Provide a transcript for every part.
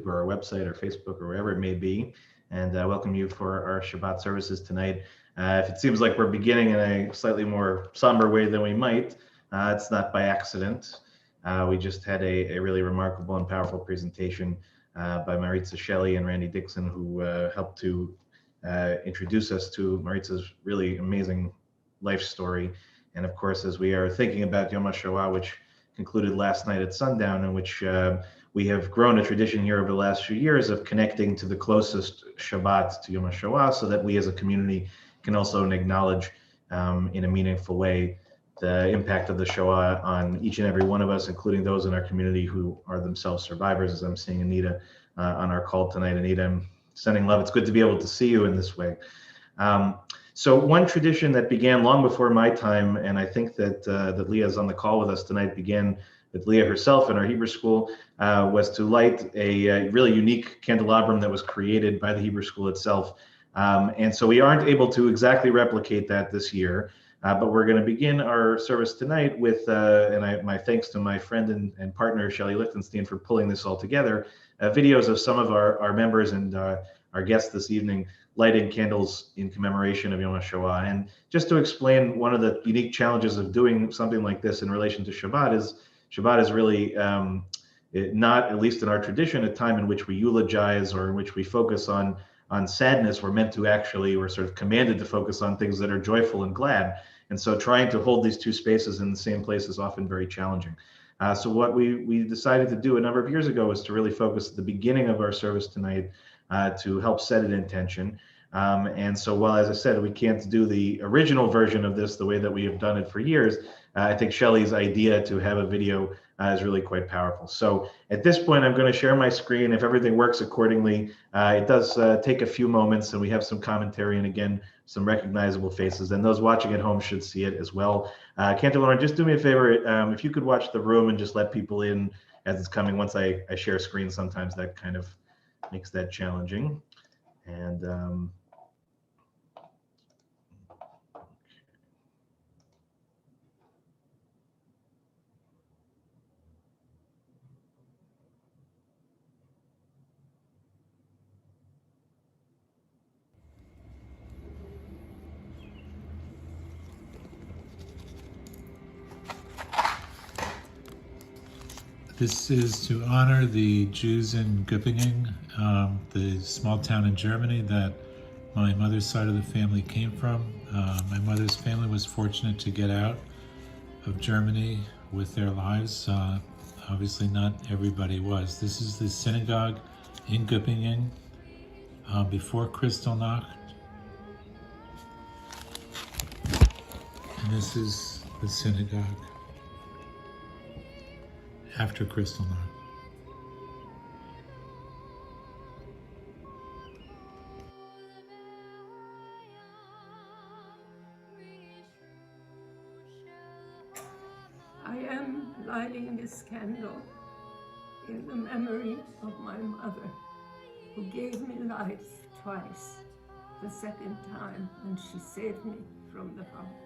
or our website or Facebook or wherever it may be, and welcome you for our Shabbat services tonight. If it seems like we're beginning in a slightly more somber way than we might, it's not by accident. We just had a really remarkable and powerful presentation by Maritza Shelley and Randy Dixon, who helped to introduce us to Maritza's really amazing life story. And of course, as we are thinking about Yom HaShoah, which concluded last night at sundown, in which we have grown a tradition here over the last few years of connecting to the closest Shabbat to Yom HaShoah, so that we as a community can also acknowledge in a meaningful way the impact of the Shoah on each and every one of us, including those in our community who are themselves survivors, as I'm seeing Anita on our call tonight. Anita, I'm sending love. It's good to be able to see you in this way. So one tradition that began long before my time, and I think that Leah's on the call with us tonight, began with Leah herself in our Hebrew school, was to light a really unique candelabrum that was created by the Hebrew school itself. And so we aren't able to exactly replicate that this year, but we're going to begin our service tonight with, my thanks to my friend and partner, Shelley Lichtenstein, for pulling this all together, videos of some of our members and our guests this evening lighting candles in commemoration of Yom HaShoah. And just to explain, one of the unique challenges of doing something like this in relation to Shabbat is really not, at least in our tradition, a time in which we eulogize or in which we focus on sadness. We're sort of commanded to focus on things that are joyful and glad. And so trying to hold these two spaces in the same place is often very challenging. So what we decided to do a number of years ago was to really focus at the beginning of our service tonight to help set an intention. And so while, as I said, we can't do the original version of this the way that we have done it for years, I think Shelley's idea to have a video is really quite powerful. So at this point, I'm going to share my screen. If everything works accordingly, it does take a few moments, and we have some commentary and, again, some recognizable faces. And those watching at home should see it as well. Cantor Lauren, just do me a favor. If you could watch the room and just let people in as it's coming. Once I share screen, sometimes that kind of makes that challenging. And This is to honor the Jews in Göppingen, the small town in Germany that my mother's side of the family came from. My mother's family was fortunate to get out of Germany with their lives. Obviously not everybody was. This is the synagogue in Göppingen before Kristallnacht. And this is the synagogue after Kristallnacht. I am lighting this candle in the memory of my mother, who gave me life twice, the second time when she saved me from the Holocaust.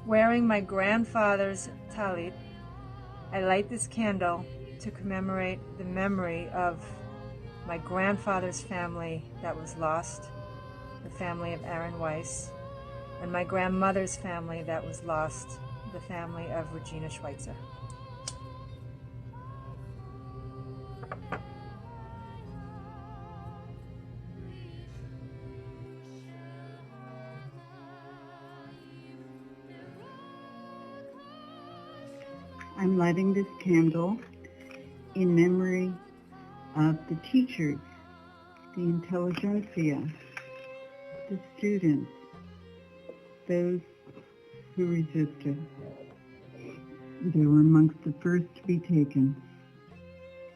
Wearing my grandfather's talit, I light this candle to commemorate the memory of my grandfather's family that was lost, the family of Aaron Weiss, and my grandmother's family that was lost, the family of Regina Schweitzer. I'm lighting this candle in memory of the teachers, the intelligentsia, the students, those who resisted. They were amongst the first to be taken,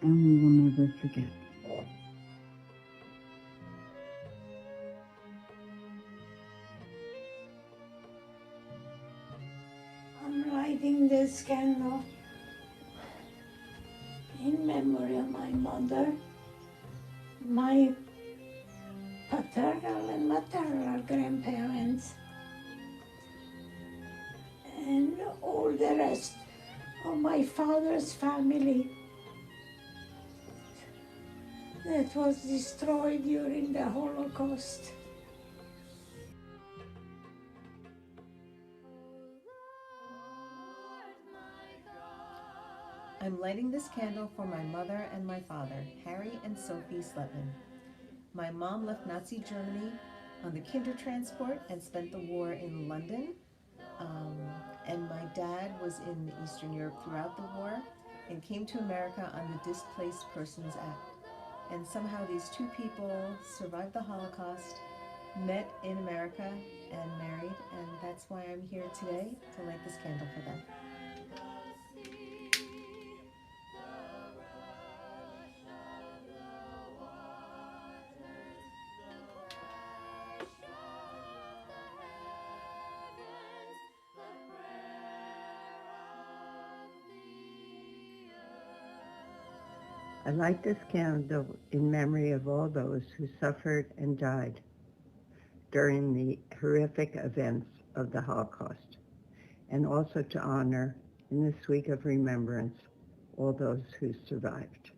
and we will never forget. I'm lighting this candle in memory of my mother, my paternal and maternal grandparents, the rest of my father's family that was destroyed during the Holocaust. I'm lighting this candle for my mother and my father, Harry and Sophie Sletman. My mom left Nazi Germany on the Kindertransport and spent the war in London. And my dad was in Eastern Europe throughout the war and came to America on the Displaced Persons Act. And somehow these two people survived the Holocaust, met in America, and married. And that's why I'm here today to light this candle for them. I light this candle in memory of all those who suffered and died during the horrific events of the Holocaust, and also to honor, in this week of remembrance, all those who survived.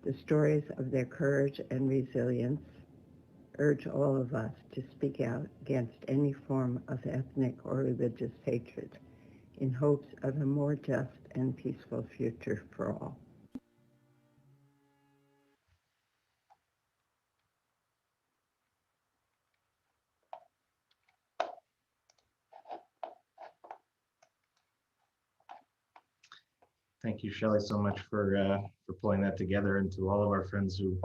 The stories of their courage and resilience urge all of us to speak out against any form of ethnic or religious hatred in hopes of a more just and peaceful future for all. Thank you, Shelley, so much for pulling that together, and to all of our friends who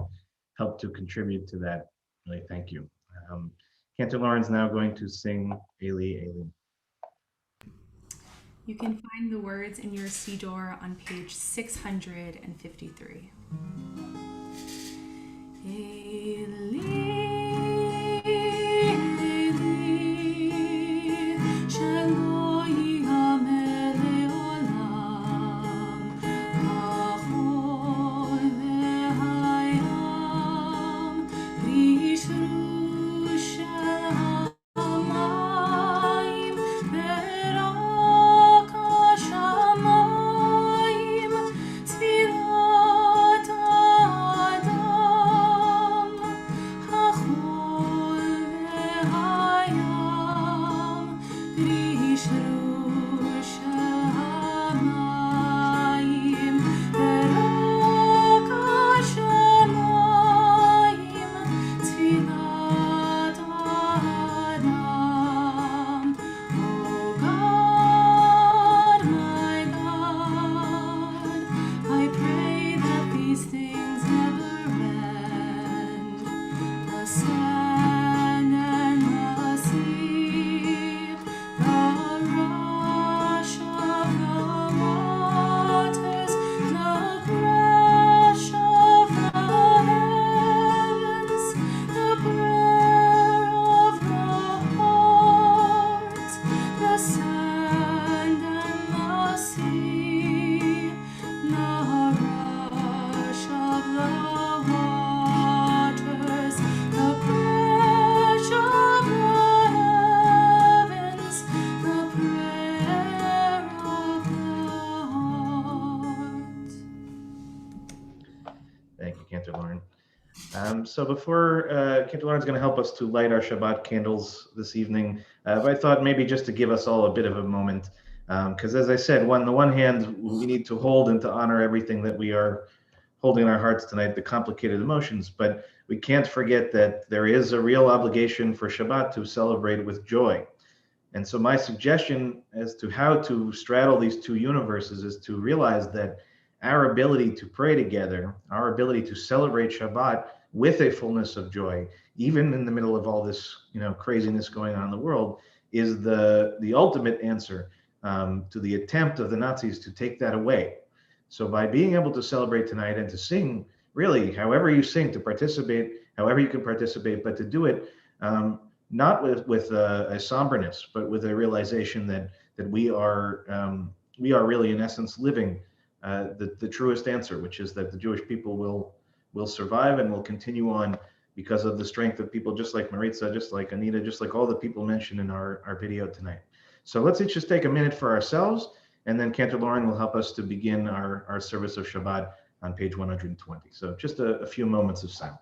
helped to contribute to that. Really, thank you. Cantor Lauren's now going to sing Eli, Eli. You can find the words in your Siddur on page 653. Eli. Thank you, Cantor Lauren. So before Cantor Lauren's going to help us to light our Shabbat candles this evening, I thought maybe just to give us all a bit of a moment, because as I said, on the one hand, we need to hold and to honor everything that we are holding in our hearts tonight, the complicated emotions, but we can't forget that there is a real obligation for Shabbat to celebrate with joy. And so my suggestion as to how to straddle these two universes is to realize that our ability to pray together, our ability to celebrate Shabbat with a fullness of joy, even in the middle of all this, craziness going on in the world, is the ultimate answer to the attempt of the Nazis to take that away. So by being able to celebrate tonight and to sing, really, however you sing, to participate, however you can participate, but to do it not with a somberness, but with a realization that we are really, in essence, living the truest answer, which is that the Jewish people will survive and will continue on because of the strength of people just like Maritza, just like Anita, just like all the people mentioned in our video tonight. So let's each just take a minute for ourselves, and then Cantor Lauren will help us to begin our service of Shabbat on page 120. So just a few moments of silence.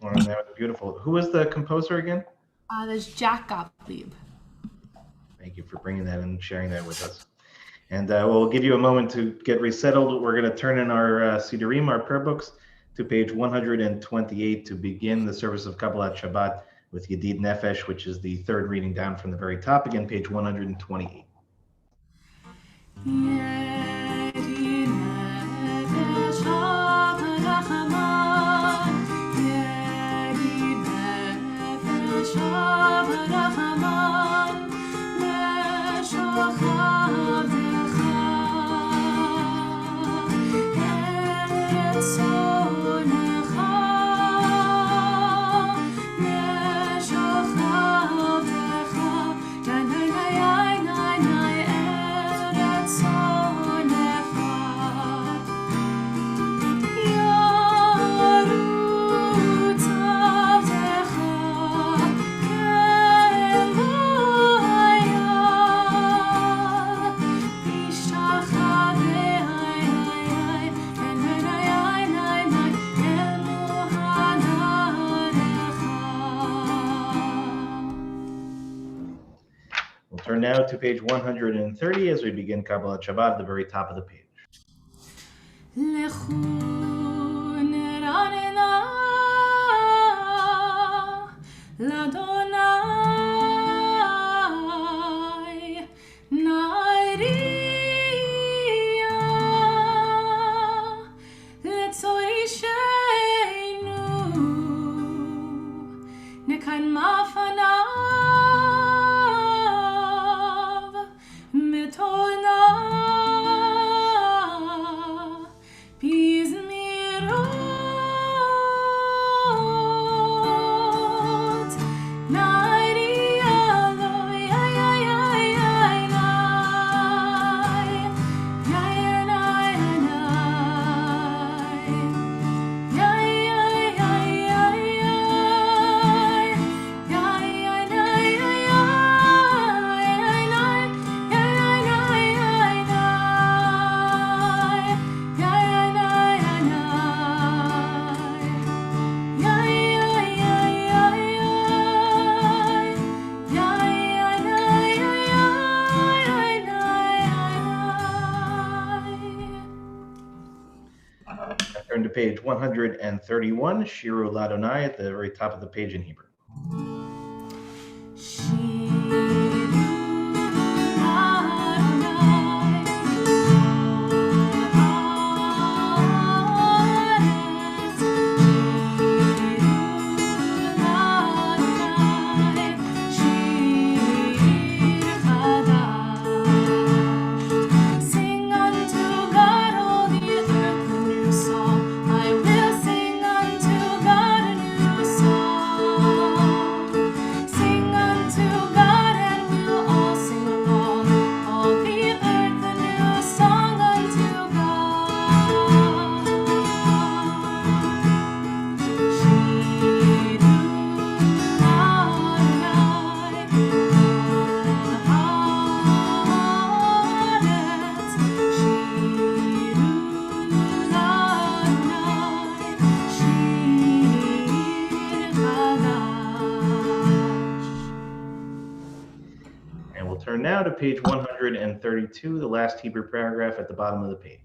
Lauren, that was beautiful. Who was the composer again? There's Jack Gottlieb. Thank you for bringing that and sharing that with us. And we'll give you a moment to get resettled. We're going to turn in our Sidurim, our prayer books, to page 128 to begin the service of Kabbalat Shabbat with Yedid Nefesh, which is the third reading down from the very top, again, page 128. Turn now to page 130 as we begin Kabbalat Shabbat at the very top of the page. Na page 131, Shiru Ladonai, at the very top of the page in Hebrew. Turn now to page 132, the last Hebrew paragraph at the bottom of the page.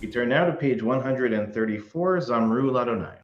We turn now to page 134, Zamru Ladonai.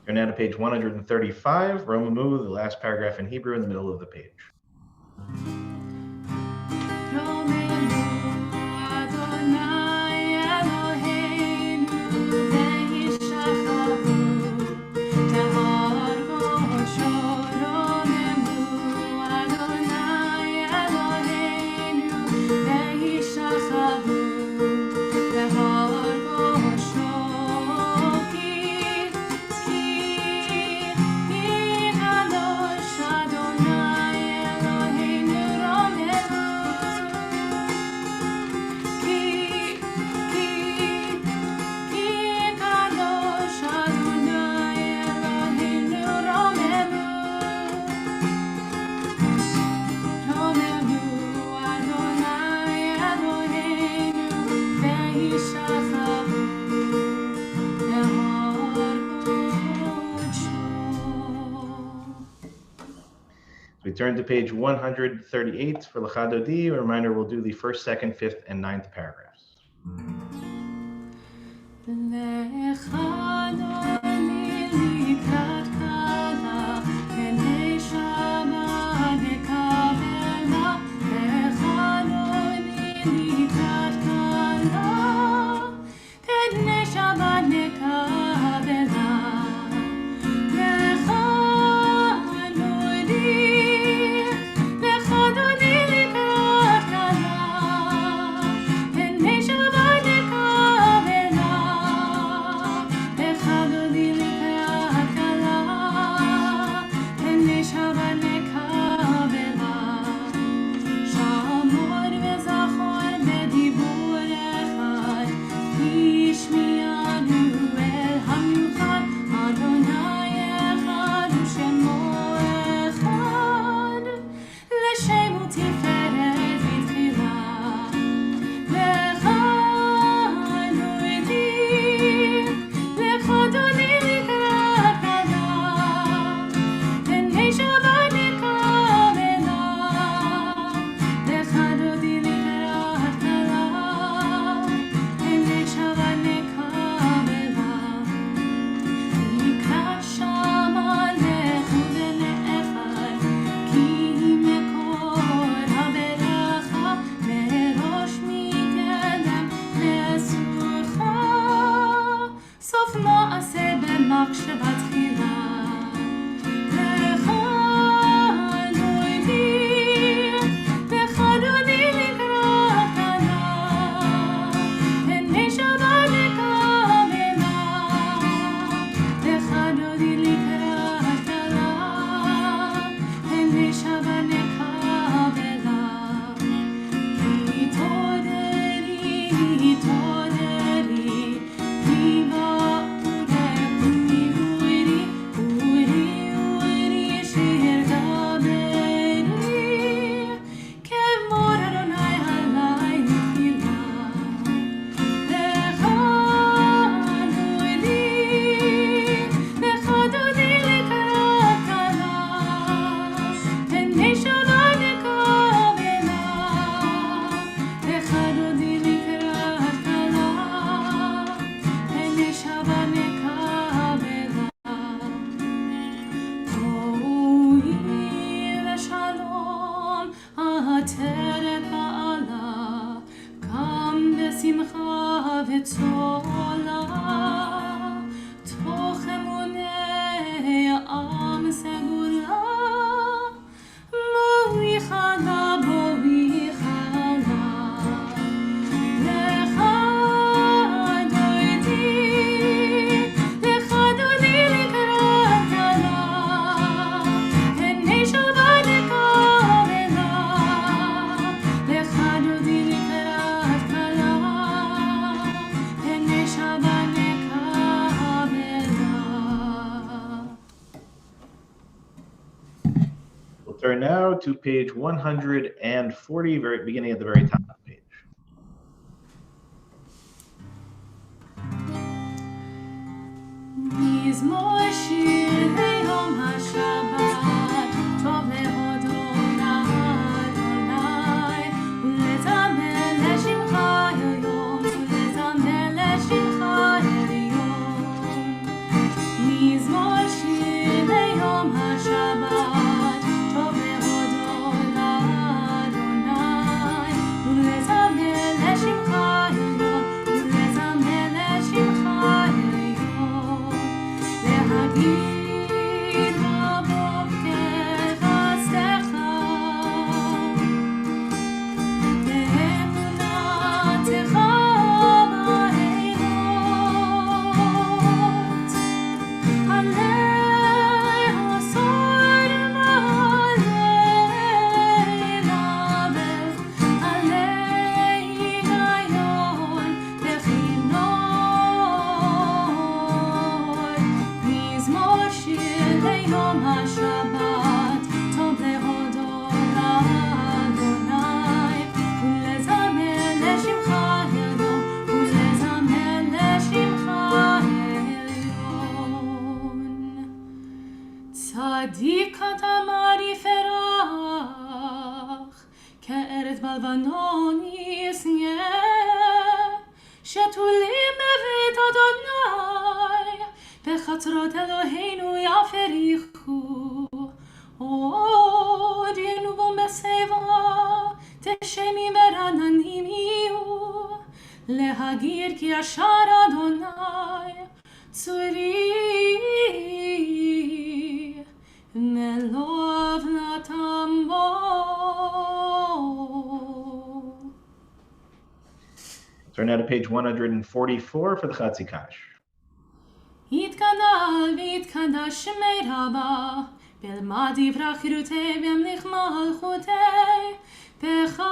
Turn now to page 135, Romamu, the last paragraph in Hebrew in the middle of the page. We turn to page 138 for L'Chadodi. A reminder, we'll do the first, second, fifth, and ninth paragraphs. Lecha turn now to page 140, very beginning at the very top of the page. מזמור שיר ליום השבת, טוב להודות לאדוני, ולזמר לשמך היום, ולזמר לשמך עליון. מזמור שיר ליום השבת, טוב להודות לאדוני, ולזמר לשמך היום, ולזמר לשמך עליון. להגיד בבוקר חסדך, באמונתך בלילות, עלי עשור בלילה, עלי היגיון בכינור. מזמור שיר ליום השבת, טוב להודות לאדוני, ולזמר לשמך עליון, ולזמר לשמך עליון. צדיק אתה מעריף ירח, כארץ בלבנון ישנא, שתולים בבית אדוני, בחצרות אלוהינו יפריחו. עוד ינובו בשיבה, דשנים ורעננים יהיו, להגיד כי ישר אדוני צורי, מלוא הבלתם בו. Turn now to page 144 for the Chatzikash. יתגדל ויתקדש שמי רבה, בלמד דברי חירותי והמליך מלכותי, בחייכון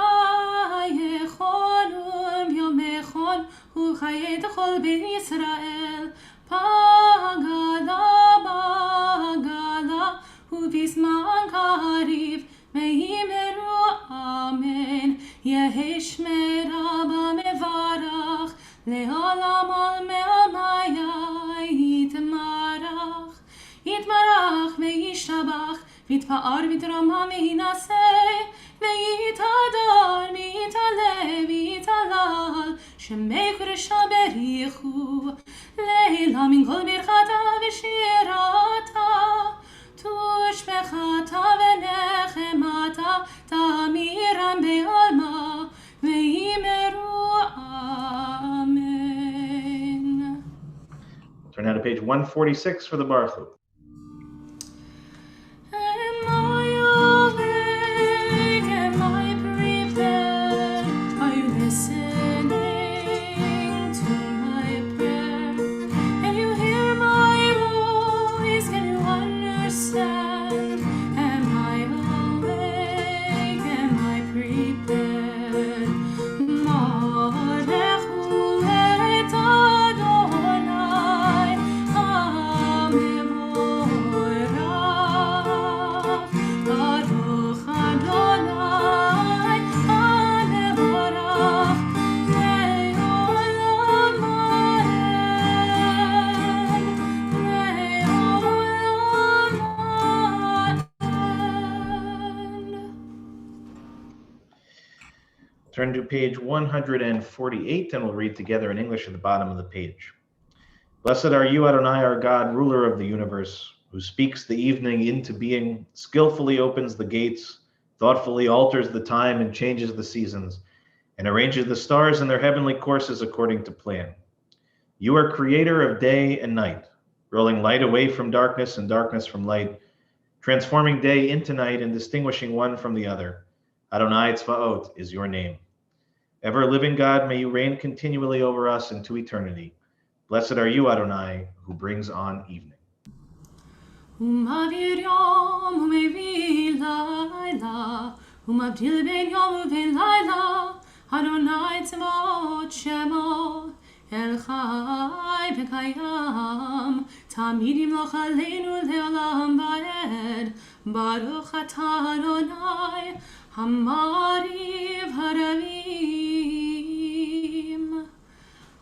וביומכון וחיי כל בית ישראל, בגדה בגדה ובזמן קריב, מהימרו אמן. יהי שמי רבה מברך, לעולם על מעלמיה יתמרח. יתמרח וישתבח, ויתפאר ויתרומם ויינשא, ויתהדר ויתעלה ויתהלל, שמי קודשה בריחו, לילה מן כל ברכתה ושירתה, תושבחתה ונחמתה, תמירם בעלמה, ויאמרו amen. Turn now to page 146 for the Baruch Hu. Am I awake? Am I prepared? Are you listening to my prayer? Can you hear my voice? Can you understand? Am I awake? Am I prepared? Marechu et Adonai, Hamevorach, Baruch Adonai, Hamevorach, Le'olam amen, Le'olam amen. Turn to page 148 and we'll read together in English at the bottom of the page. Blessed are you, Adonai, our God, ruler of the universe, who speaks the evening into being, skillfully opens the gates, thoughtfully alters the time and changes the seasons, and arranges the stars in their heavenly courses according to plan. You are creator of day and night, rolling light away from darkness and darkness from light, transforming day into night and distinguishing one from the other. Adonai Tzvaot is your name. Ever-living God, may you reign continually over us into eternity. Blessed are you, Adonai, who brings on evening. ומעביר יום ומביא לילה, ומבדיל בין יום ובין לילה, אדוני צבאות שמו, אל חי וקיים, תמיד ימלוך עלינו לעולם ועד. ברוך אתה אדוני, המריב הרבים.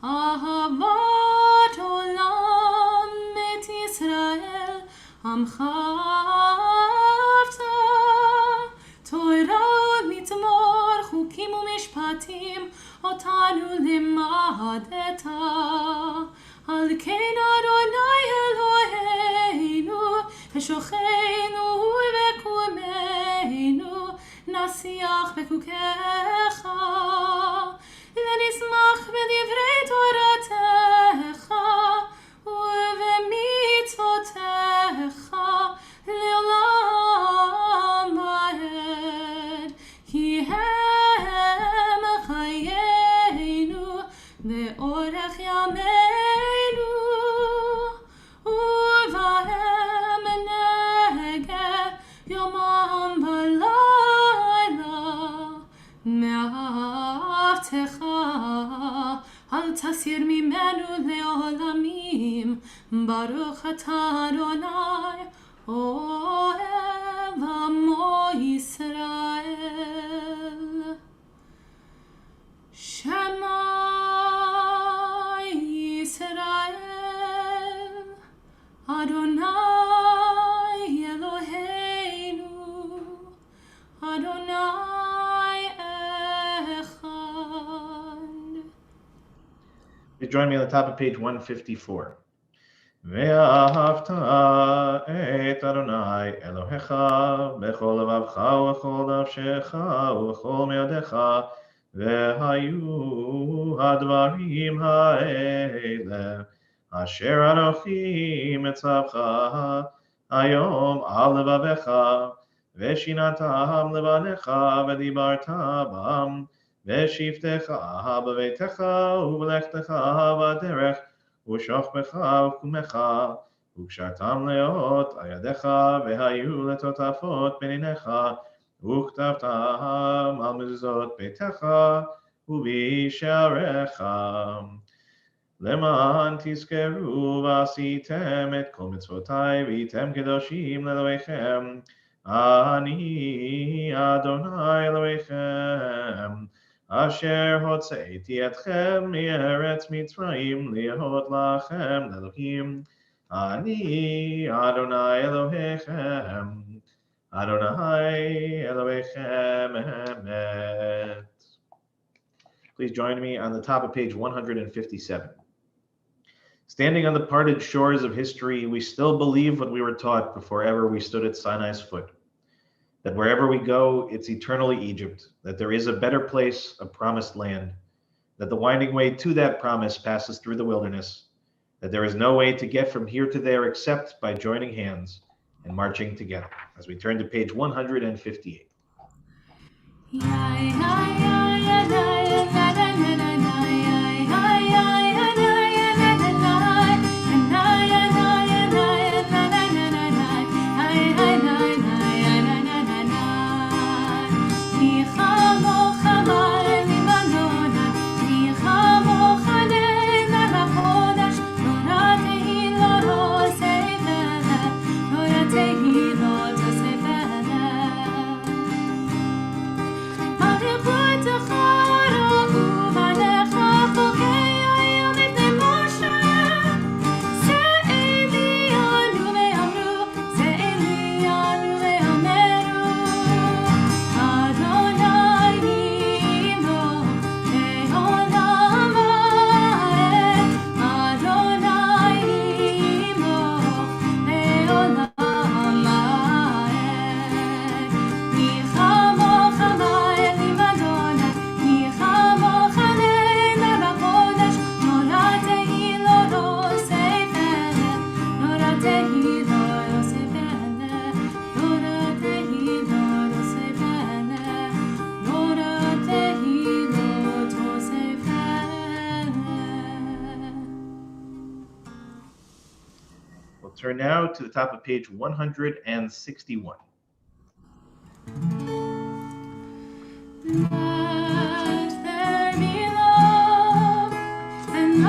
אהבת עולם את ישראל, עמך אהבת. תורה ומצמור, חוקים ומשפטים, אותנו לימדת. על כן אדוני אלוהינו, ושוכנו וקומנו, נשיח בחוקיך, ונשמח בדברי תורתך, ובמצוותיך לעולם ועד. כי הם חיינו ואורך ימינו, ובהם נגד יומם ולילה. מאהבתך אל תסיר ממנו לעולמים. ברוך אתה אדוני, אוהב עמו ישראל. שמע ישראל, אדוני אלוהינו, אדוני אחד. Please join me on the top of page 154. ואהבת את אדוני אלוהיך בכל לבבך ובכל נפשך ובכל מאודיך, והיו הדברים האלה אשר אנוכי מצווך היום על לבביך, ושיננתם לבניך ודיברת בם בשבתך בביתך ובלכתך בדרך ושוכבך וקומך, וקשרתם לאות על ידיך, והיו לטוטפות בין עיניך, וכתבתם על מזוזות ביתך ובשעריך, למען תזכרו ועשיתם את כל מצוותיי והייתם קדושים לאלוהיכם. אני אדוני אלוהיכם, אשר הוצאתי אתכם מארץ מצרים להיות לכם לאלוהים. אני אדוני אלוהיכם, אדוני אלוהיכם אמת. Please join me on the top of page 157. Standing on the parted shores of history, we still believe what we were taught before ever we stood at Sinai's foot. That wherever we go, it's eternally Egypt, that there is a better place, a promised land, that the winding way to that promise passes through the wilderness, that there is no way to get from here to there except by joining hands and marching together. As we turn to page 158. Turn now to the top of page 161. Let there be love and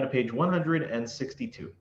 on page 162.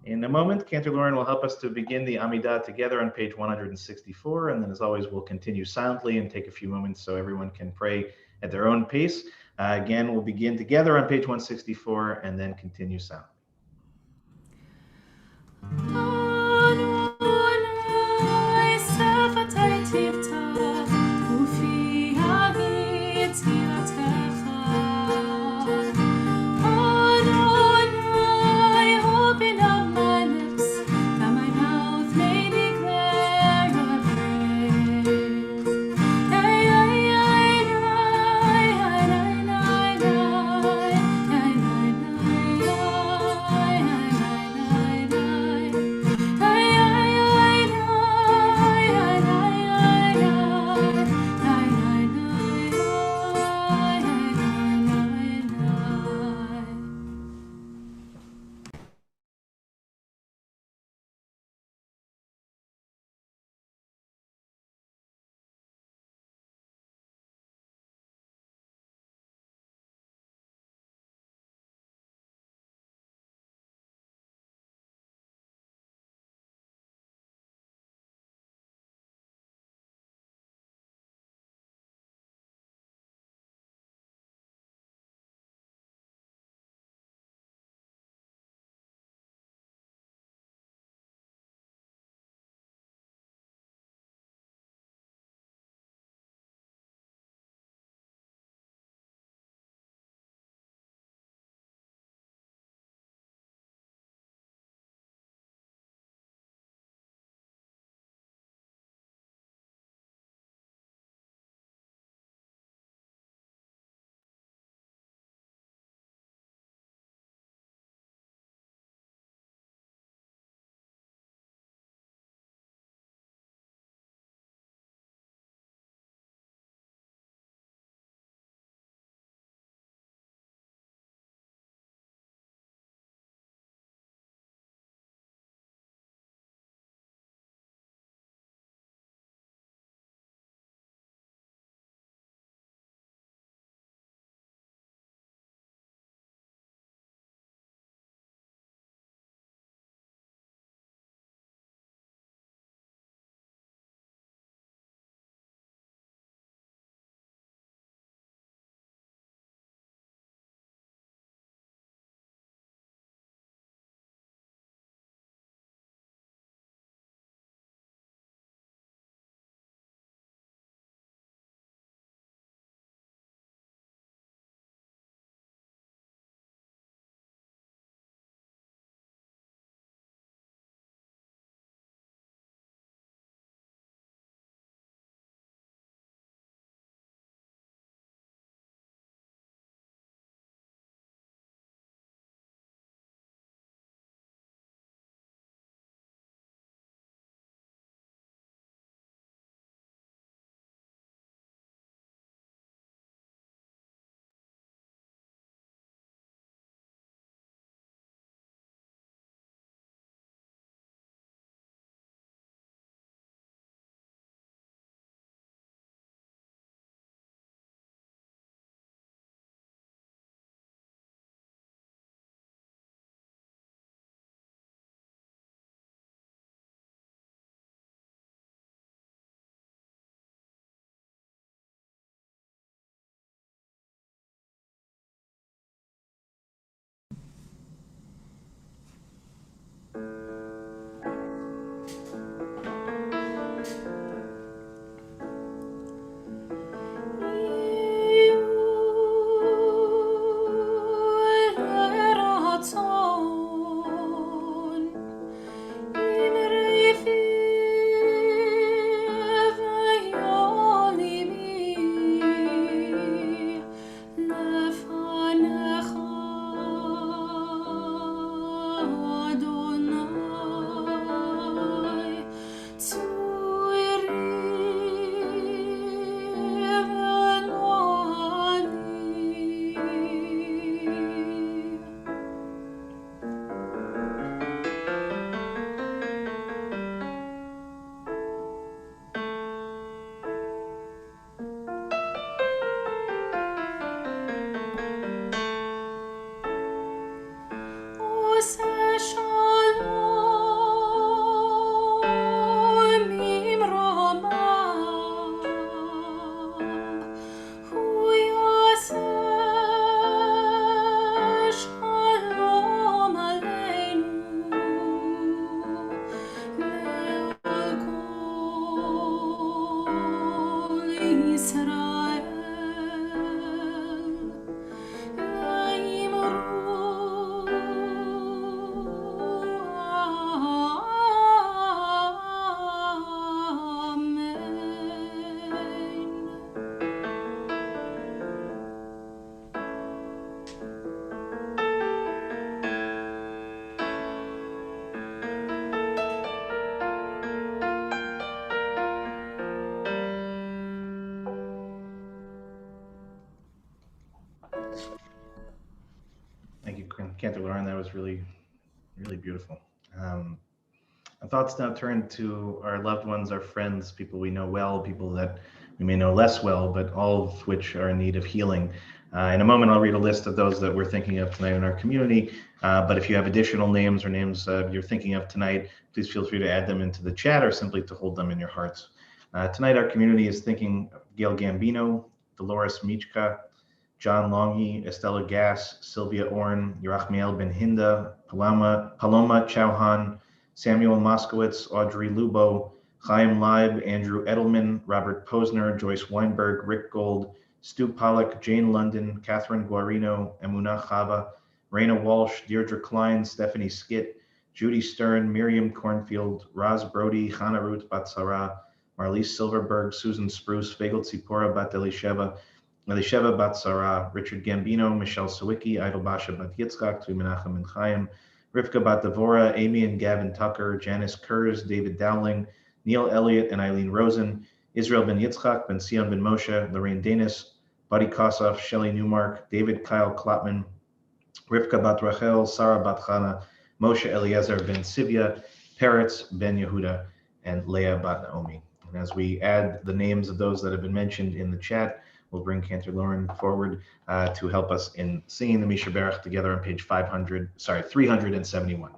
In a moment, Cantor Lauren will help us to begin the Amidah together on page 164, and then as always, we'll continue silently and take a few moments so everyone can pray at their own pace. Again, we'll begin together on page 164 and then continue silently. Oh Lauren. That was really, really beautiful. Our thoughts now turn to our loved ones, our friends, people we know well, people that we may know less well, but all of which are in need of healing. In a moment, I'll read a list of those that we're thinking of tonight in our community. But if you have additional names or names you're thinking of tonight, please feel free to add them into the chat or simply to hold them in your hearts. Tonight, our community is thinking of Gail Gambino, Dolores Michka, John Longy, Estella Gass, Sylvia Orn, Yerachmiel Ben Hinda, Paloma Chauhan, Samuel Moskowitz, Audrey Lubo, Chaim Leib, Andrew Edelman, Robert Posner, Joyce Weinberg, Rick Gold, Stu Pollack, Jane London, Catherine Guarino, Emunah Chava, Raina Walsh, Deirdre Klein, Stephanie Skitt, Judy Stern, Miriam Cornfield, Roz Brody, Hannah Ruth Batsara, Marlise Silverberg, Susan Spruce, Fagel Tzipora Bat Elisheva Batsara, Richard Gambino, Michelle Sawicki, Idol Basha Bat Yitzchak, Tui Menachem and Chaim, Rivka Bat Devora, Amy and Gavin Tucker, Janice Kurz, David Dowling, Neil Elliott and Eileen Rosen, Israel Ben Yitzchak, Ben Sion Ben Moshe, Lorraine Danis, Buddy Kossoff, Shelley Newmark, David Kyle Klopman, Rivka Bat Rachel, Sarah Bat Chana, Moshe Eliezer Ben Sivya, Peretz Ben Yehuda, and Leah Bat Naomi. And as we add the names of those that have been mentioned in the chat, we'll bring Cantor Lauren forward to help us in singing the Misha Berach together on page 371.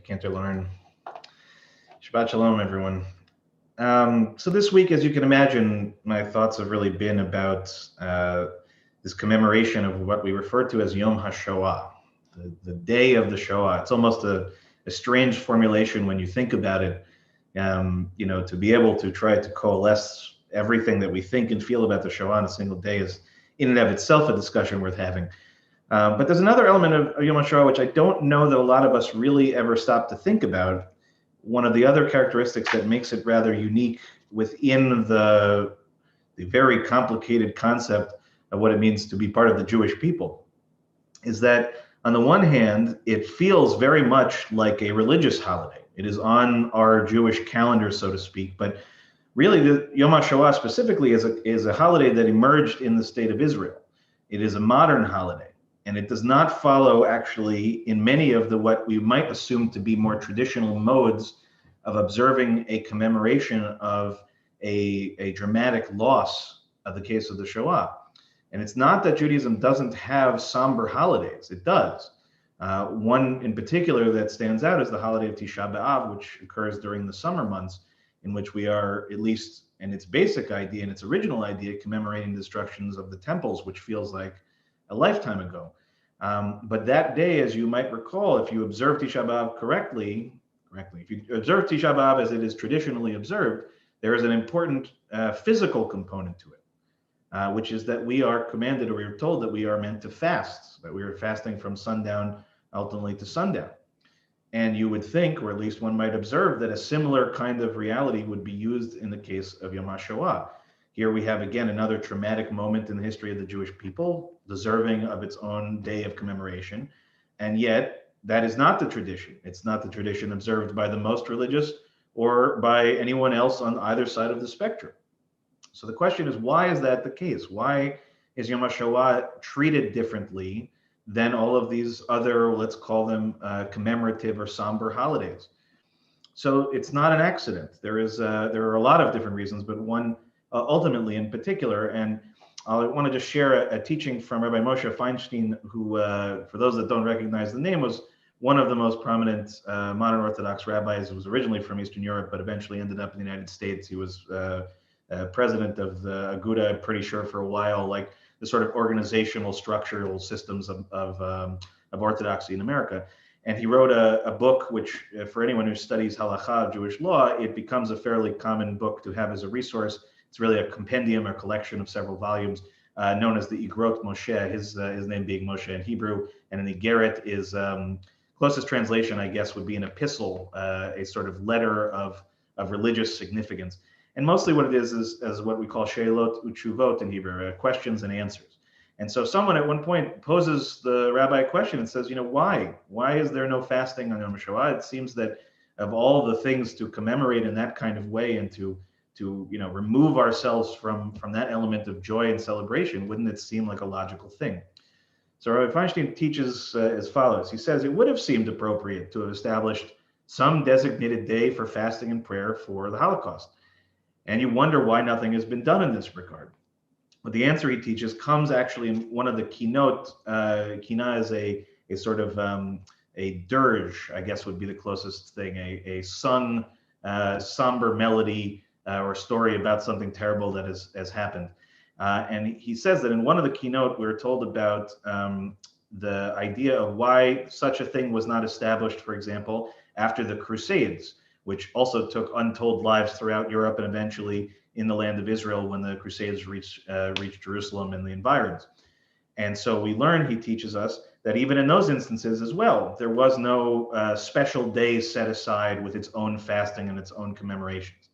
Cantor Lauren. Shabbat Shalom, everyone. So this week, as you can imagine, my thoughts have really been about this commemoration of what we refer to as Yom HaShoah, the day of the Shoah. It's almost a strange formulation when you think about it, to be able to try to coalesce everything that we think and feel about the Shoah on a single day is in and of itself a discussion worth having. But there's another element of Yom HaShoah which I don't know that a lot of us really ever stop to think about. One of the other characteristics that makes it rather unique within the very complicated concept of what it means to be part of the Jewish people is that, on the one hand, it feels very much like a religious holiday. It is on our Jewish calendar, so to speak, but really the Yom HaShoah specifically is a holiday that emerged in the state of Israel. It is a modern holiday. And it does not follow, actually, in many of what we might assume to be more traditional modes of observing a commemoration of a dramatic loss of the case of the Shoah. And it's not that Judaism doesn't have somber holidays. It does. One in particular that stands out is the holiday of Tisha B'Av, which occurs during the summer months, in which we are, at least in its basic idea and its original idea, commemorating the destructions of the temples, which feels like a lifetime ago. But that day, as you might recall, if you observe Tisha B'Av correctly, if you observe Tisha B'Av as it is traditionally observed, there is an important physical component to it, which is that we are commanded, or we are told that we are meant to fast, that we are fasting from sundown ultimately to sundown. And you would think, or at least one might observe, that a similar kind of reality would be used in the case of Yom HaShoah. Here we have, again, another traumatic moment in the history of the Jewish people, deserving of its own day of commemoration. And yet, that is not the tradition. It's not the tradition observed by the most religious or by anyone else on either side of the spectrum. So the question is, why is that the case? Why is Yom HaShoah treated differently than all of these other, let's call them commemorative or somber holidays? So it's not an accident. There are a lot of different reasons, but one ultimately in particular. And I want to just share a teaching from Rabbi Moshe Feinstein, who, for those that don't recognize the name, was one of the most prominent modern Orthodox rabbis. He was originally from Eastern Europe, but eventually ended up in the United States. He was president of the Aguda, I'm pretty sure, for a while, like the sort of organizational, structural systems of Orthodoxy in America. And he wrote a book, which for anyone who studies halakha, Jewish law, it becomes a fairly common book to have as a resource. It's really a compendium or collection of several volumes known as the Igrot Moshe, his name being Moshe in Hebrew. And in the Igeret is, closest translation, I guess, would be an epistle, a sort of letter of religious significance. And mostly what it is what we call Sheilot Uchuvot in Hebrew, questions and answers. And so someone at one point poses the rabbi a question and says, why? Why is there no fasting on Yom HaShoah? It seems that of all the things to commemorate in that kind of way and to remove ourselves from that element of joy and celebration, wouldn't it seem like a logical thing? So Rabbi Feinstein teaches as follows. He says, it would have seemed appropriate to have established some designated day for fasting and prayer for the Holocaust. And you wonder why nothing has been done in this regard. But the answer he teaches comes actually in one of the kinot. Kina is a sort of a dirge, I guess would be the closest thing, a sung somber melody or story about something terrible that has happened. And he says that in one of the kinot, we're told about the idea of why such a thing was not established, for example, after the Crusades, which also took untold lives throughout Europe and eventually in the land of Israel when the Crusades reached Jerusalem and the environs. And so we learn, he teaches us, that even in those instances as well, there was no special day set aside with its own fasting and its own commemorations.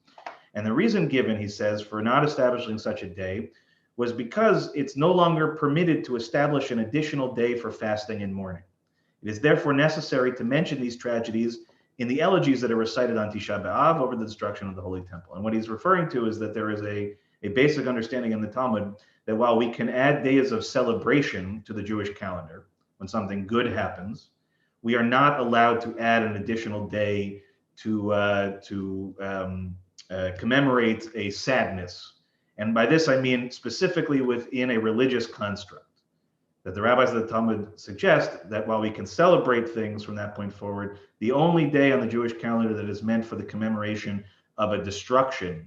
And the reason given, he says, for not establishing such a day was because it's no longer permitted to establish an additional day for fasting and mourning. It is therefore necessary to mention these tragedies in the elegies that are recited on Tisha B'Av over the destruction of the Holy Temple. And what he's referring to is that there is a basic understanding in the Talmud that while we can add days of celebration to the Jewish calendar when something good happens, we are not allowed to add an additional day to commemorate a sadness. And by this, I mean specifically within a religious construct. That the rabbis of the Talmud suggest that while we can celebrate things from that point forward, the only day on the Jewish calendar that is meant for the commemoration of a destruction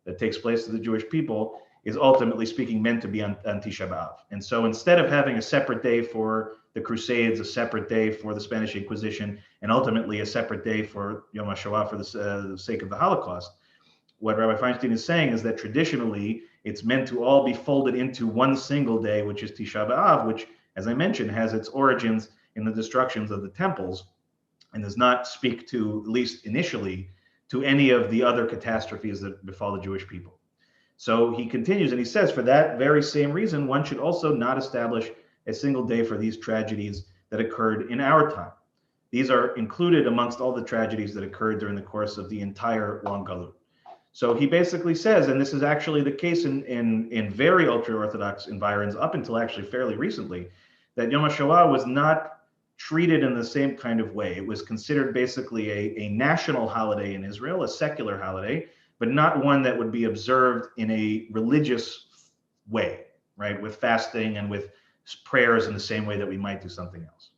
that takes place to the Jewish people is ultimately speaking meant to be on Tisha B'Av. And so instead of having a separate day for the Crusades, a separate day for the Spanish Inquisition, and ultimately a separate day for Yom HaShoah for the sake of the Holocaust, what Rabbi Feinstein is saying is that traditionally it's meant to all be folded into one single day, which is Tisha B'Av, which, as I mentioned, has its origins in the destructions of the temples and does not speak to, at least initially, to any of the other catastrophes that befall the Jewish people. So he continues and he says, for that very same reason, one should also not establish a single day for these tragedies that occurred in our time. These are included amongst all the tragedies that occurred during the course of the entire Long Galut. So he basically says, and this is actually the case in very ultra-Orthodox environs up until actually fairly recently, that Yom HaShoah was not treated in the same kind of way. It was considered basically a national holiday in Israel, a secular holiday, but not one that would be observed in a religious way, right? With fasting and with prayers in the same way that we might do something else.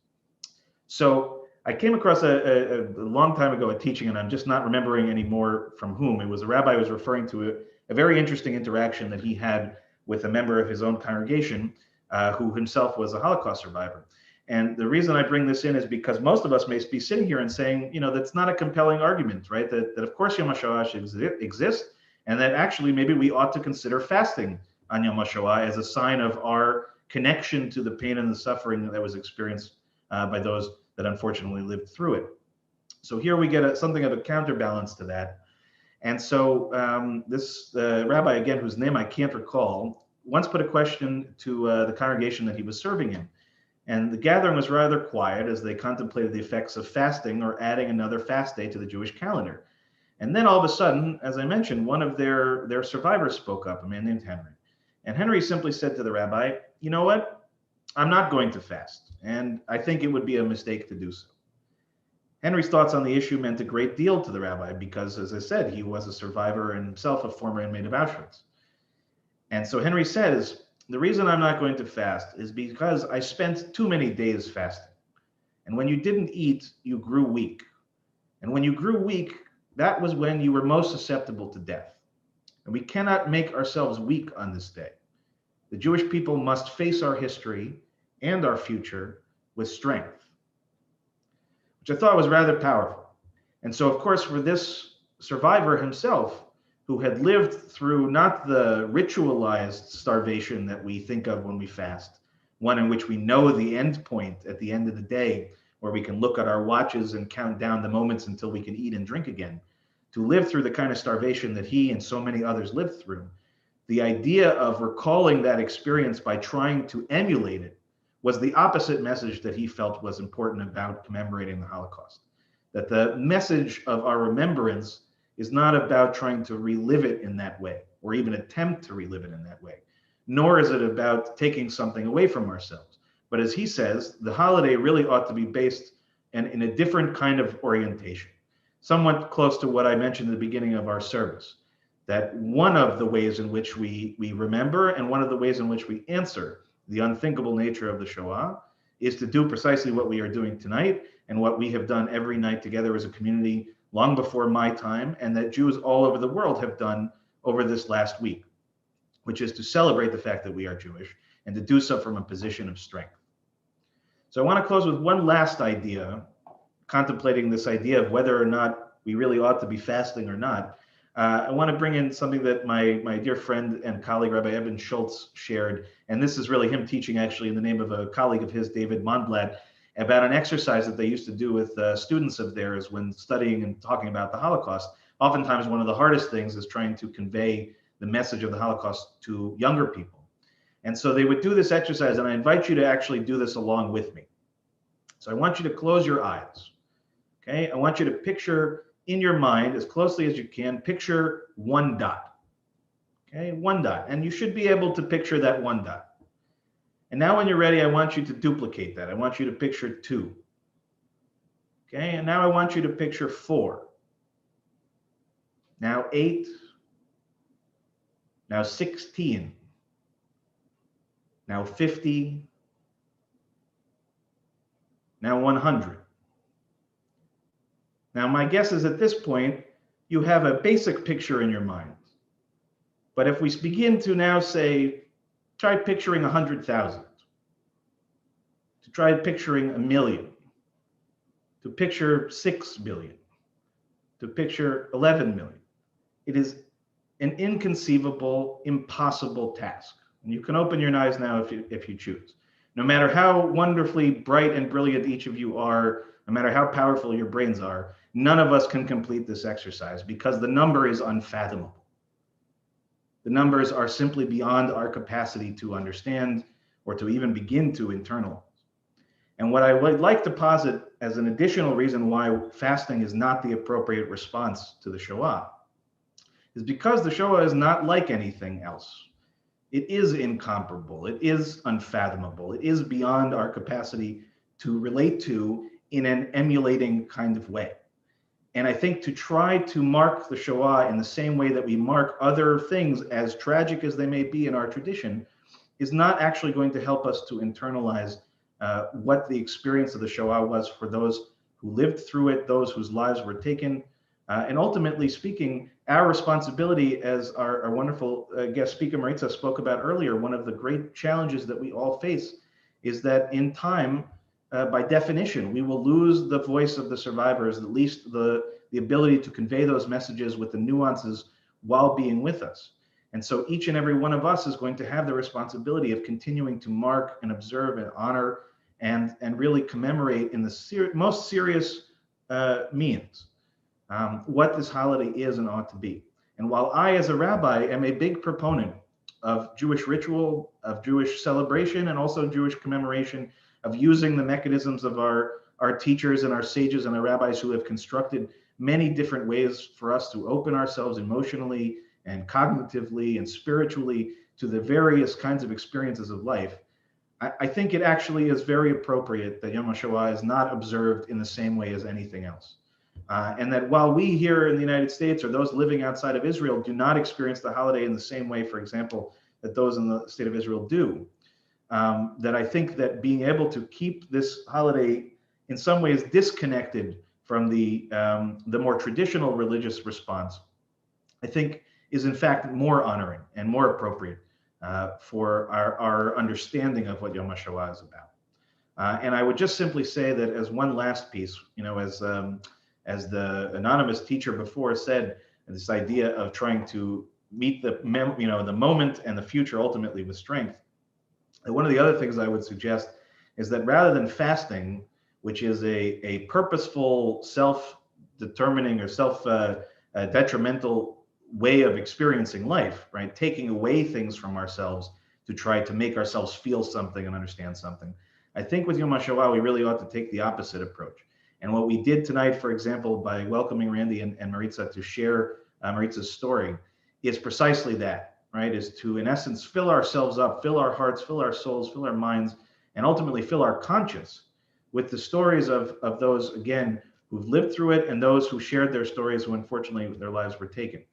So I came across a long time ago a teaching, and I'm just not remembering anymore from whom. It was a rabbi who was referring to a very interesting interaction that he had with a member of his own congregation who himself was a Holocaust survivor. And the reason I bring this in is because most of us may be sitting here and saying, that's not a compelling argument, right? That of course Yom HaShoah should exist, and that actually maybe we ought to consider fasting on Yom HaShoah as a sign of our connection to the pain and the suffering that was experienced by those that unfortunately lived through it. So here we get something of a counterbalance to that. And so this rabbi, again, whose name I can't recall, once put a question to the congregation that he was serving in. And the gathering was rather quiet as they contemplated the effects of fasting or adding another fast day to the Jewish calendar. And then all of a sudden, as I mentioned, one of their survivors spoke up, a man named Henry. And Henry simply said to the rabbi, you know what? I'm not going to fast. And I think it would be a mistake to do so. Henry's thoughts on the issue meant a great deal to the rabbi because, as I said, he was a survivor and himself a former inmate of Auschwitz. And so Henry says, the reason I'm not going to fast is because I spent too many days fasting. And when you didn't eat, you grew weak. And when you grew weak, that was when you were most susceptible to death. And we cannot make ourselves weak on this day. The Jewish people must face our history and our future with strength, which I thought was rather powerful. And so, of course, for this survivor himself, who had lived through not the ritualized starvation that we think of when we fast, one in which we know the end point at the end of the day, where we can look at our watches and count down the moments until we can eat and drink again, to live through the kind of starvation that he and so many others lived through. The idea of recalling that experience by trying to emulate it was the opposite message that he felt was important about commemorating the Holocaust. That the message of our remembrance is not about trying to relive it in that way, or even attempt to relive it in that way, nor is it about taking something away from ourselves. But as he says, the holiday really ought to be based in a different kind of orientation, somewhat close to what I mentioned at the beginning of our service, that one of the ways in which we remember and one of the ways in which we answer the unthinkable nature of the Shoah is to do precisely what we are doing tonight and what we have done every night together as a community long before my time, and that Jews all over the world have done over this last week, which is to celebrate the fact that we are Jewish and to do so from a position of strength. So I want to close with one last idea, contemplating this idea of whether or not we really ought to be fasting or not. I want to bring in something that my dear friend and colleague, Rabbi Evan Schultz, shared. And this is really him teaching actually in the name of a colleague of his, David Monblatt, about an exercise that they used to do with students of theirs when studying and talking about the Holocaust. Oftentimes, one of the hardest things is trying to convey the message of the Holocaust to younger people. And so they would do this exercise, and I invite you to actually do this along with me. So I want you to close your eyes. Okay, I want you to picture in your mind, as closely as you can, picture one dot. Okay, one dot. And you should be able to picture that one dot. And now when you're ready, I want you to duplicate that. I want you to picture 2. Okay, and now I want you to picture 4. Now 8. Now 16. Now 50. Now 100. Now, my guess is at this point, you have a basic picture in your mind. But if we begin to now say, try picturing 100,000, to try picturing 1,000,000, to picture 6 billion, to picture 11 million, it is an inconceivable, impossible task. And you can open your eyes now if you choose. No matter how wonderfully bright and brilliant each of you are, no matter how powerful your brains are, none of us can complete this exercise because the number is unfathomable. The numbers are simply beyond our capacity to understand or to even begin to internalize. And what I would like to posit as an additional reason why fasting is not the appropriate response to the Shoah is because the Shoah is not like anything else. It is incomparable. It is unfathomable. It is beyond our capacity to relate to in an emulating kind of way. And I think to try to mark the Shoah in the same way that we mark other things, as tragic as they may be in our tradition, is not actually going to help us to internalize what the experience of the Shoah was for those who lived through it, those whose lives were taken. And ultimately speaking, our responsibility, as our wonderful guest speaker Maritza spoke about earlier, one of the great challenges that we all face is that in time, by definition, we will lose the voice of the survivors, at least the ability to convey those messages with the nuances while being with us. And so each and every one of us is going to have the responsibility of continuing to mark and observe and honor and really commemorate in the most serious means. what this holiday is and ought to be. And while I, as a rabbi, am a big proponent of Jewish ritual, of Jewish celebration, and also Jewish commemoration, of using the mechanisms of our teachers and our sages and our rabbis who have constructed many different ways for us to open ourselves emotionally and cognitively and spiritually to the various kinds of experiences of life, I think it actually is very appropriate that Yom HaShoah is not observed in the same way as anything else. And that while we here in the United States or those living outside of Israel do not experience the holiday in the same way, for example, that those in the state of Israel do, that I think that being able to keep this holiday in some ways disconnected from the more traditional religious response, I think is in fact more honoring and more appropriate for our understanding of what Yom HaShoah is about. And I would just simply say that as one last piece, as the anonymous teacher before said, this idea of trying to meet the moment and the future ultimately with strength. And one of the other things I would suggest is that rather than fasting, which is a purposeful, self-determining or self-detrimental way of experiencing life, right? Taking away things from ourselves to try to make ourselves feel something and understand something. I think with Yom HaShoah, we really ought to take the opposite approach. And what we did tonight, for example, by welcoming Randy and Maritza to share Maritza's story, is precisely that, right? Is to, in essence, fill ourselves up, fill our hearts, fill our souls, fill our minds, and ultimately fill our conscience with the stories of those, again, who've lived through it and those who shared their stories who unfortunately their lives were taken.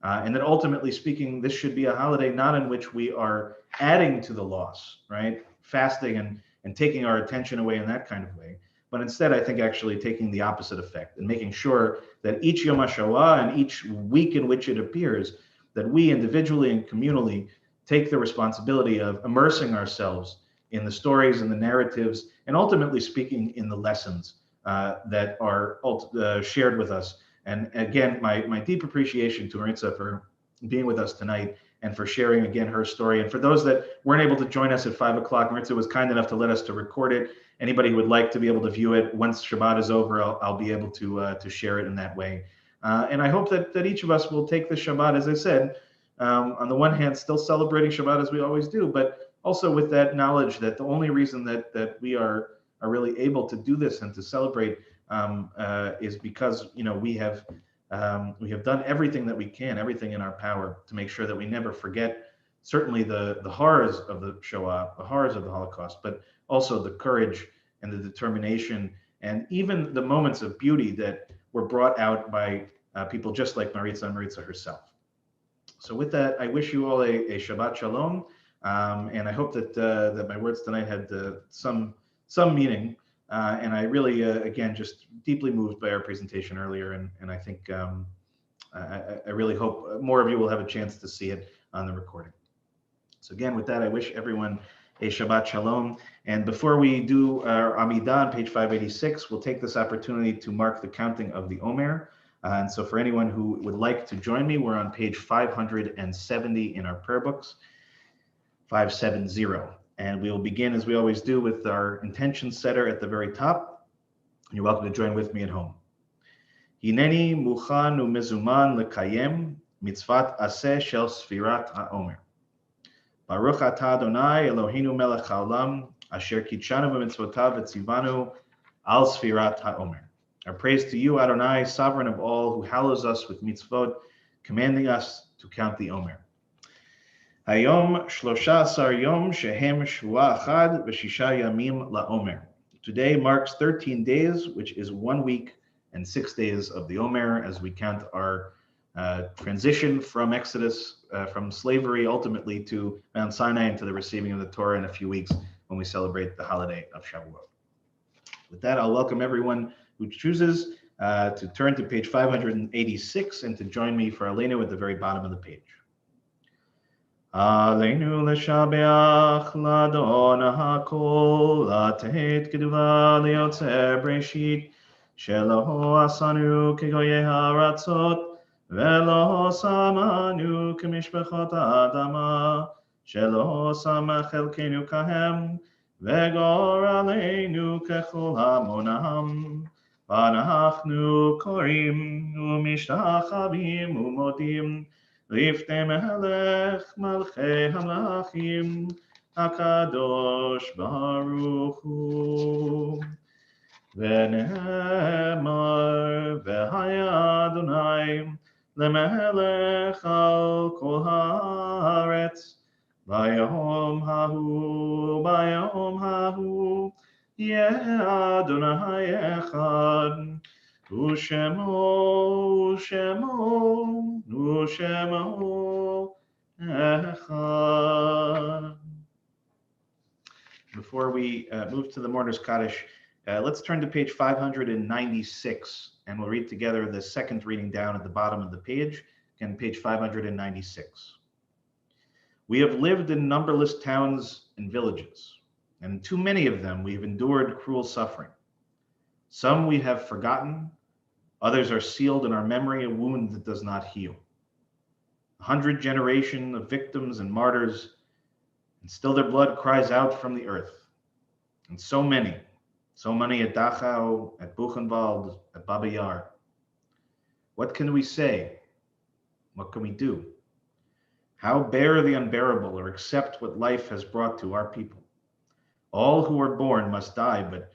And that ultimately speaking, this should be a holiday not in which we are adding to the loss, right? Fasting and taking our attention away in that kind of way. But instead, I think actually taking the opposite effect and making sure that each Yom HaShoah and each week in which it appears, that we individually and communally take the responsibility of immersing ourselves in the stories and the narratives, and ultimately speaking in the lessons that are shared with us. And again, my deep appreciation to Maritza for being with us tonight and for sharing again her story. And for those that weren't able to join us at 5 o'clock, Maritza was kind enough to let us to record it. Anybody who would like to be able to view it once Shabbat is over, I'll be able to share it in that way. And I hope that each of us will take the Shabbat, as I said, on the one hand, still celebrating Shabbat as we always do, but also with that knowledge that the only reason that we are really able to do this and to celebrate is because we have done everything that we can, everything in our power to make sure that we never forget certainly the horrors of the Shoah, the horrors of the Holocaust, but also the courage and the determination and even the moments of beauty that were brought out by people just like Maritza and Maritza herself. So with that, I wish you all a Shabbat Shalom, and I hope that my words tonight had some meaning. And I really, again, just deeply moved by our presentation earlier, and I think I really hope more of you will have a chance to see it on the recording. So again, with that, I wish everyone a Shabbat Shalom. And before we do our Amidah on page 586, we'll take this opportunity to mark the counting of the Omer. And so for anyone who would like to join me, we're on page 570 in our prayer books, 570. And we will begin, as we always do, with our intention setter at the very top. You're welcome to join with me at home. Hineni muchan u'mezuman lekayem mitzvat aseh shel sfirat ha'omer. Baruch atah Adonai Eloheinu melech haolam asher kitshanu b'mitzvotav v'tzivanu al sfirat ha'omer. Our praise to you, Adonai, sovereign of all, who hallows us with mitzvot, commanding us to count the Omer. Hayom 13 yom shehem shvua achad v'shisha yamim la'omer. Today marks 13 days, which is 1 week and 6 days of the Omer, as we count our transition from Exodus, from slavery ultimately to Mount Sinai and to the receiving of the Torah in a few weeks when we celebrate the holiday of Shavuot. With that, I'll welcome everyone who chooses to turn to page 586 and to join me for Aleinu at the very bottom of the page. Aleinu l'shabeach l'Adon ha'kol l'tehet kedula li'yotzer breshit shelo asanu kegoyei ha'aratzot velo samanu kemishpachot ha'adama shelo sama chelkenu kahem vegor aleinu kechol hamonam ואנחנו קוראים ומשתחווים ומודים לפני מלך מלכי המלכים הקדוש ברוך הוא. ונאמר והיה אדוני למלך על כל הארץ ביום ההוא יהיה אדוני אחד ושמו אחד. Before we move to the Mourner's Kaddish, let's turn to page 596, and we'll read together the second reading down at the bottom of the page, again, page 596. We have lived in numberless towns and villages, and in too many of them we have endured cruel suffering. Some we have forgotten, others are sealed in our memory, a wound that does not heal. 100 generations of victims and martyrs, and still their blood cries out from the earth. And so many at Dachau, at Buchenwald, at Baba Yar. What can we say? What can we do? How bear the unbearable or accept what life has brought to our people? All who are born must die, but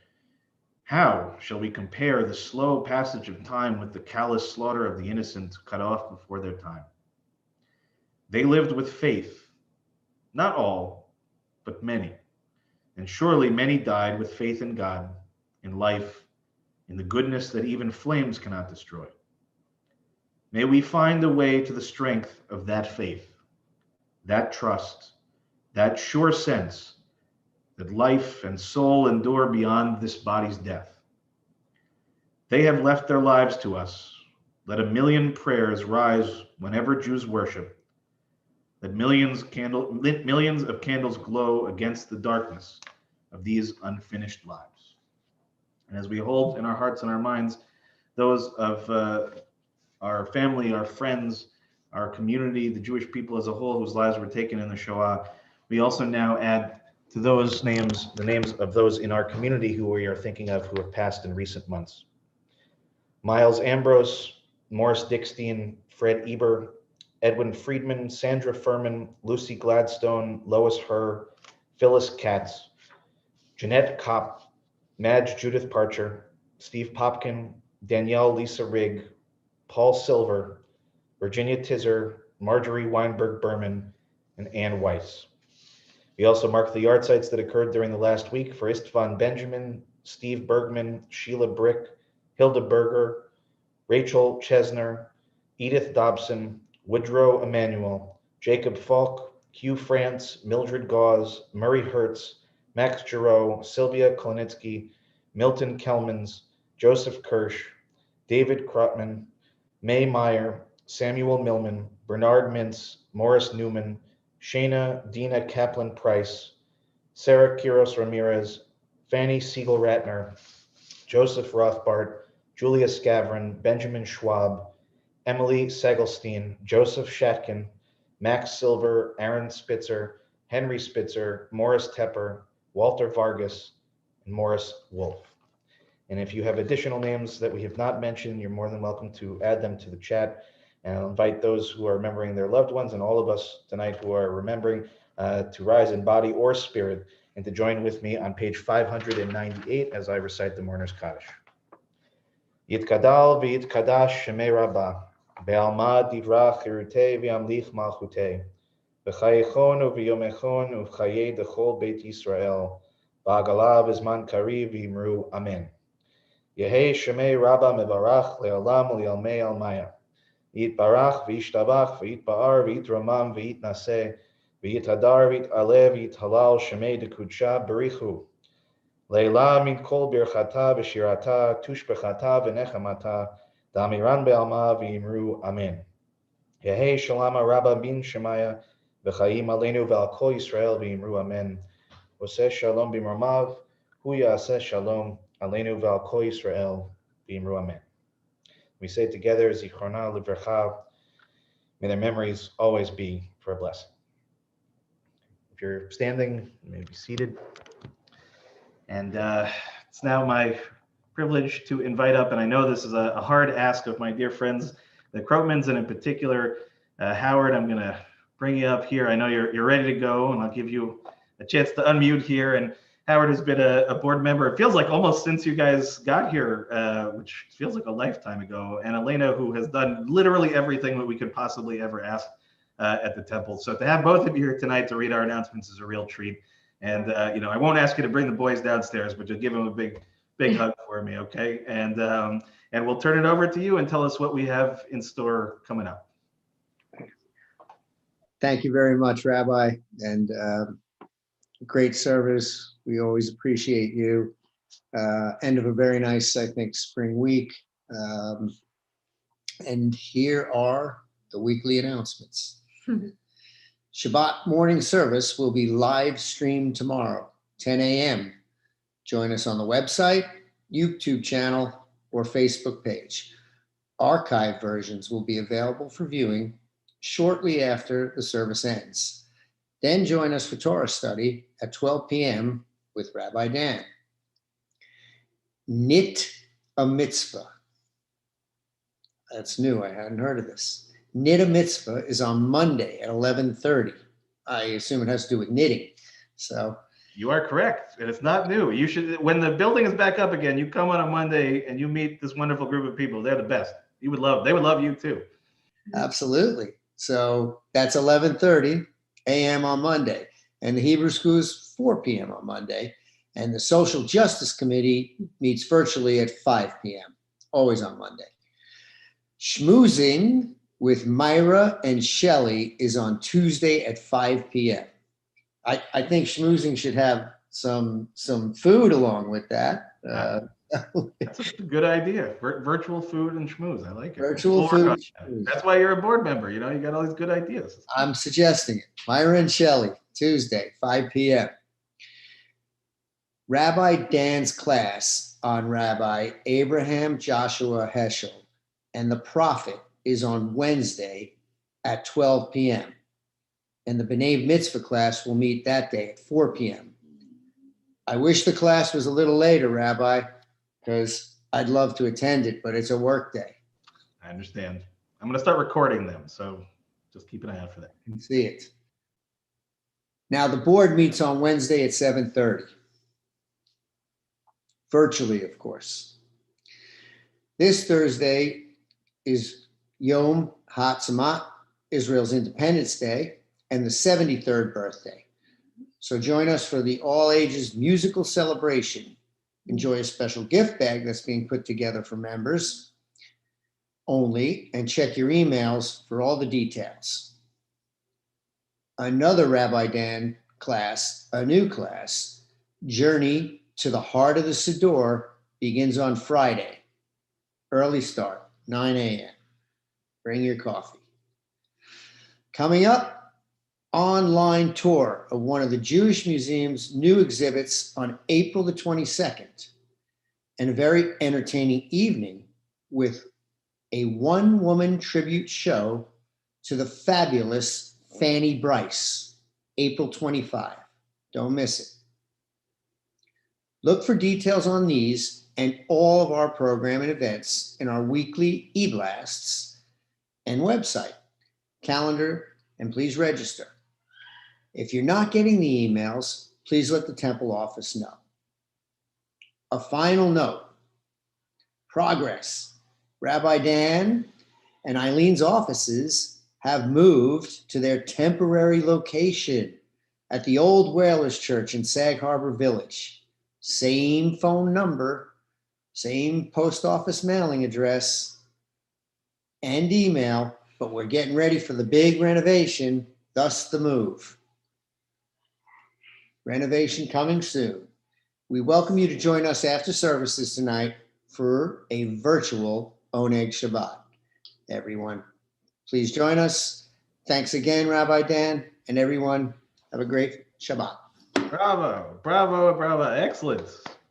how shall we compare the slow passage of time with the callous slaughter of the innocent cut off before their time? They lived with faith, not all, but many. And surely many died with faith in God, in life, in the goodness that even flames cannot destroy. May we find a way to the strength of that faith, that trust, that sure sense that life and soul endure beyond this body's death. They have left their lives to us. Let a million prayers rise whenever Jews worship. Let millions of candles glow against the darkness of these unfinished lives. And as we hold in our hearts and our minds those of our family, our friends, our community, the Jewish people as a whole whose lives were taken in the Shoah, we also now add to those names the names of those in our community who we are thinking of who have passed in recent months. Miles Ambrose, Morris Dickstein, Fred Eber, Edwin Friedman, Sandra Furman, Lucy Gladstone, Lois Herr, Phyllis Katz, Jeanette Kopp, Madge Judith Parcher, Steve Popkin, Danielle Lisa Rigg, Paul Silver, Virginia Tizer, Marjorie Weinberg Berman, and Ann Weiss. We also mark the yard sites that occurred during the last week for Istvan Benjamin, Steve Bergman, Sheila Brick, Hilda Berger, Rachel Chesner, Edith Dobson, Woodrow Emanuel, Jacob Falk, Hugh France, Mildred Gauze, Murray Hertz, Max Giroux, Sylvia Klonitsky, Milton Kelmans, Joseph Kirsch, David Krotman, May Meyer, Samuel Millman, Bernard Mintz, Morris Newman, Shayna Dina Kaplan Price, Sarah Quiros Ramirez, Fanny Siegel Ratner, Joseph Rothbart, Julia Scavron, Benjamin Schwab, Emily Segelstein, Joseph Shatkin, Max Silver, Aaron Spitzer, Henry Spitzer, Morris Tepper, Walter Vargas, and Morris Wolf. And if you have additional names that we have not mentioned, you're more than welcome to add them to the chat. And I'll invite those who are remembering their loved ones and all of us tonight who are remembering to rise in body or spirit and to join with me on page 598 as I recite the Mourner's Kaddish. Yitkadal v'yitkadash shemei Rabbah, be'alma divra chirutei v'yamlich malchutei, v'chayechon u'v'yomechon u'v'chayei dechol Beit Yisrael, v'agalav izman kariv v'imru amen. Yehei shemei Rabbah mevarach le'olam u'li'almei almaya. Yitbarach v'yishtabach v'yitba'ar v'yitramam v'yitnaseh v'yitadar v'yit'aleh v'yithalal shemei dekudsha berichu. Leila min kol birchata v'shirata tushbechata v'nechamata damiran be'alma v'imru amen. Yehei shalama Rabbah bin Shemaya v'chayim aleinu v'al kol Yisrael v'imru amen. Oseh shalom b'mramav hu ya'aseh shalom aleinu v'al kol Yisrael v'imru amen. We say together, Zichrona Livracha, may their memories always be for a blessing. If you're standing, you may be seated. And it's now my privilege to invite up, and I know this is a hard ask of my dear friends, the Krotmans, and in particular, Howard, I'm going to bring you up here. I know you're ready to go, and I'll give you a chance to unmute here. And Howard has been a board member, it feels like almost since you guys got here, which feels like a lifetime ago. And Elena, who has done literally everything that we could possibly ever ask at the temple. So to have both of you here tonight to read our announcements is a real treat. And I won't ask you to bring the boys downstairs, but just give them a big hug for me, okay? And we'll turn it over to you and tell us what we have in store coming up. Thank you very much, Rabbi, and great service. We always appreciate you. End of a very nice, I think, spring week. And here are the weekly announcements. Shabbat morning service will be live streamed tomorrow, 10 a.m. Join us on the website, YouTube channel, or Facebook page. Archive versions will be available for viewing shortly after the service ends. Then join us for Torah study at 12 p.m. with Rabbi Dan. Knit a mitzvah. That's new. I hadn't heard of this. Knit a mitzvah is on Monday at 11:30. I assume it has to do with knitting. So you are correct, and it's not new. You should, when the building is back up again, you come on a Monday and you meet this wonderful group of people. They're the best. They would love you too. Absolutely. So that's 11:30 a.m. on Monday, and the Hebrew school is 4 p.m. on Monday, and the Social Justice Committee meets virtually at 5 p.m. always on Monday. Schmoozing with Myra and Shelley is on Tuesday at 5 p.m. I think schmoozing should have some food along with that. That's a good idea. Virtual food and schmooze. I like it. Virtual food. That's why you're a board member. You got all these good ideas. I'm suggesting it. Myra and Shelley, Tuesday, 5 p.m. Rabbi Dan's class on Rabbi Abraham Joshua Heschel and the Prophet is on Wednesday at 12 p.m. And the B'nai Mitzvah class will meet that day at 4 p.m. I wish the class was a little later, Rabbi, because I'd love to attend it, but it's a work day. I understand. I'm going to start recording them, so just keep an eye out for that. You can see it. Now, the board meets on Wednesday at 7:30. Virtually, of course. This Thursday is Yom HaTzmaut, Israel's Independence Day, and the 73rd birthday. So join us for the all-ages musical celebration. Enjoy a special gift bag that's being put together for members only, and check your emails for all the details. Another Rabbi Dan class, a new class, Journey to the Heart of the Siddur, begins on Friday. Early start, 9 a.m. Bring your coffee. Coming up, online tour of one of the Jewish Museum's new exhibits on April the 22nd, and a very entertaining evening with a one-woman tribute show to the fabulous Fanny Brice, April 25. Don't miss it. Look for details on these and all of our program and events in our weekly e-blasts and website, calendar, and please register. If you're not getting the emails, please let the temple office know. A final note, progress. Rabbi Dan and Eileen's offices have moved to their temporary location at the old Whalers Church in Sag Harbor Village. Same phone number, same post office mailing address and email, but we're getting ready for the big renovation, thus the move. Renovation coming soon. We welcome you to join us after services tonight for a virtual Oneg Shabbat. Everyone, please join us. Thanks again, Rabbi Dan, and everyone, have a great Shabbat. Bravo, bravo, bravo. Excellent.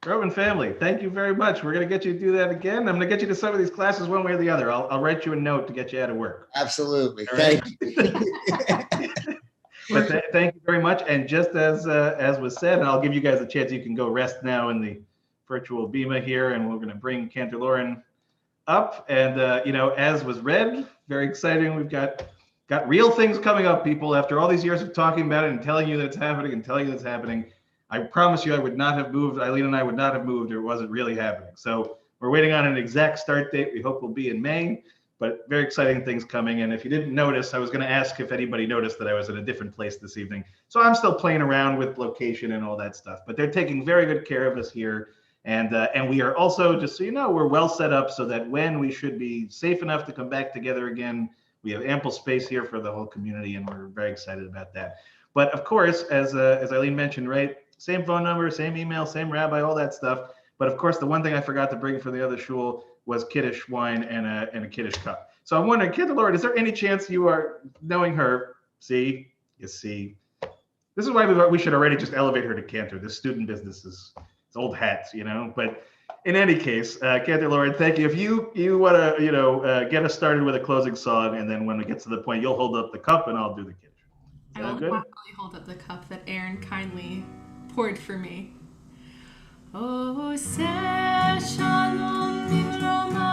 Roman family, thank you very much. We're going to get you to do that again. I'm going to get you to some of these classes one way or the other. I'll write you a note to get you out of work. Absolutely. Right? Thank you. But thank you very much. And just as was said, and I'll give you guys a chance, you can go rest now in the virtual Bima here, and we're going to bring Cantor Lauren up. And as was read, very exciting. We've got real things coming up, people. After all these years of talking about it and telling you that it's happening and telling you that it's happening, I promise you I would not have moved. Eileen and I would not have moved if it wasn't really happening. So we're waiting on an exact start date. We hope will be in May, but very exciting things coming. And if you didn't notice, I was going to ask if anybody noticed that I was in a different place this evening. So I'm still playing around with location and all that stuff, but they're taking very good care of us here. And we are also, just so you know, we're well set up so that when we should be safe enough to come back together again, we have ample space here for the whole community, and we're very excited about that. But of course, as Eileen mentioned, right, same phone number, same email, same rabbi, all that stuff. But of course, the one thing I forgot to bring for the other shul was Kiddush wine and a Kiddush cup. So I'm wondering, Cantor Lauren, is there any chance you are knowing her? See, you see. This is why we should already just elevate her to Cantor. This student business is old hats, But in any case, Cantor Lauren, thank you. If you want to, get us started with a closing song, and then when it gets to the point, you'll hold up the cup and I'll do the Kiddush. I will happily hold up the cup that Aaron kindly poured for me. Oh, shalom livroma,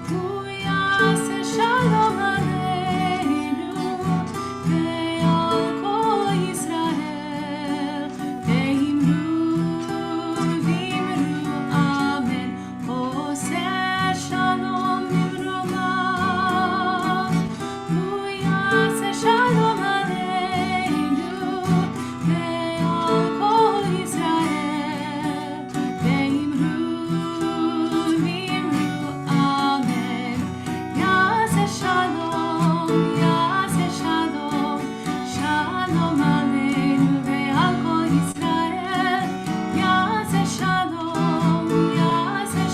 huyas shalom aleinu, ve'al kol Yisrael, ve'imru amen. Oh, shalom livroma, huyas shalom aleinu, ve'al kol Yisrael, ve'imru amen. Yaseh shalom, shalom aleinu ve'al kol Yisrael. Yaseh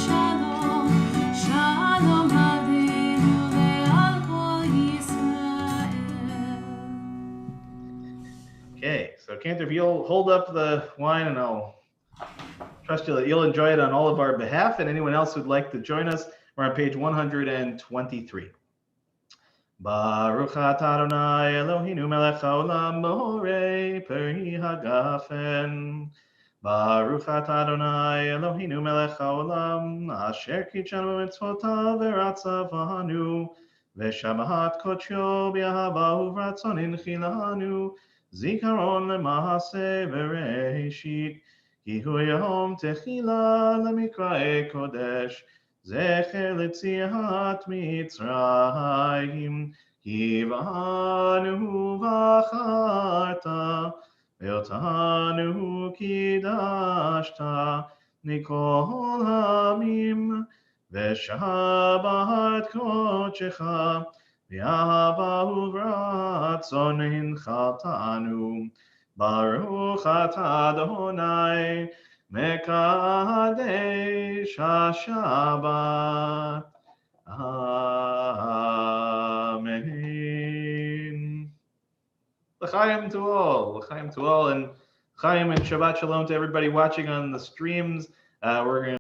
shalom, shalom aleinu ve'al kol Yisrael. Okay, so Cantor, if you'll hold up the wine, and I'll trust you that you'll enjoy it on all of our behalf, and anyone else who'd like to join us, we're on page 123. Baruch atah Adonai Eloheinu melech haolam borei peri hagafen. Baruch atah Adonai Eloheinu melech haolam asher kitshanu b'mitzvotav v'ratzavanu v'shabahat kodsho b'ahava uvratzon inchilanu zikaron lema'aseh v'reishit ki hu yom techila lemikrae kodesh zecher letziat Mitzrayim kivanu v'acharta ve'otanu kidashta mikol hamim ve'shabat kodshecha ve'ahava uvratzon hinchaltanu Baruch atah Adonai Mekadesh HaShabbat. Amen. L'chaim to all, and Chaim and Shabbat Shalom to everybody watching on the streams. We're going to